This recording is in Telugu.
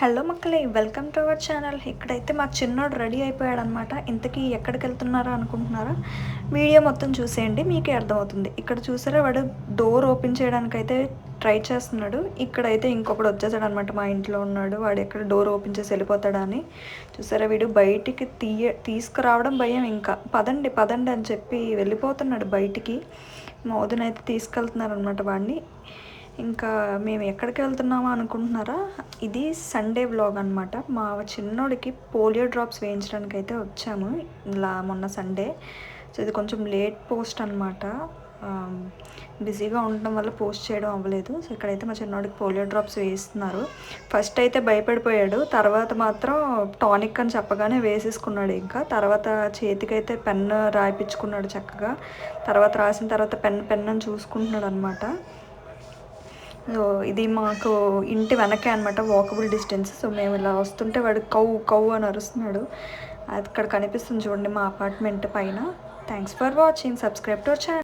హలో మక్కలే, వెల్కమ్ టు అవర్ ఛానల్. ఇక్కడైతే మా చిన్నోడు రెడీ అయిపోయాడనమాట. ఇంతకీ ఎక్కడికి వెళ్తున్నారా అనుకుంటున్నారా? వీడియో మొత్తం చూసేయండి, మీకే అర్థమవుతుంది. ఇక్కడ చూసారా, వాడు డోర్ ఓపెన్ చేయడానికైతే ట్రై చేస్తున్నాడు. ఇక్కడైతే ఇంకొకడు వచ్చేసాడు అనమాట. మా ఇంట్లో ఉన్నాడు వాడు. ఎక్కడ డోర్ ఓపెన్ చేసి వెళ్ళిపోతాడా అని చూసారా. వీడు బయటికి తీసుకురావడం భయం. ఇంకా పదండి పదండి అని చెప్పి వెళ్ళిపోతున్నాడు బయటికి. మా వదినైతే తీసుకెళ్తున్నారు అనమాట వాడిని. ఇంకా మేము ఎక్కడికి వెళ్తున్నామో అనుకుంటున్నారా, ఇది సండే వ్లాగ్ అనమాట. మా చిన్నోడికి పోలియో డ్రాప్స్ వేయించడానికి అయితే వచ్చాము ఇలా మొన్న సండే. సో ఇది కొంచెం లేట్ పోస్ట్ అనమాట. బిజీగా ఉండడం వల్ల పోస్ట్ చేయడం అవ్వలేదు. సో ఇక్కడైతే మా చిన్నోడికి పోలియో డ్రాప్స్ వేయిస్తున్నారు. ఫస్ట్ అయితే భయపడిపోయాడు, తర్వాత మాత్రం టానిక్ అని చెప్పగానే వేసేసుకున్నాడు. ఇంకా తర్వాత చేతికైతే పెన్ రాయిపించుకున్నాడు చక్కగా. తర్వాత రాసిన తర్వాత పెన్ అని చూసుకుంటున్నాడు అనమాట. సో ఇది మాకు ఇంటి వెనకే అనమాట, వాకబుల్ డిస్టెన్స్. సో మేము ఇలా వస్తుంటే వాడు కవ్వు కవ్వు అని అరుస్తున్నాడు. అది ఇక్కడ కనిపిస్తుంది చూడండి, మా అపార్ట్మెంట్ పైన. Thanks for watching. Subscribe to our channel.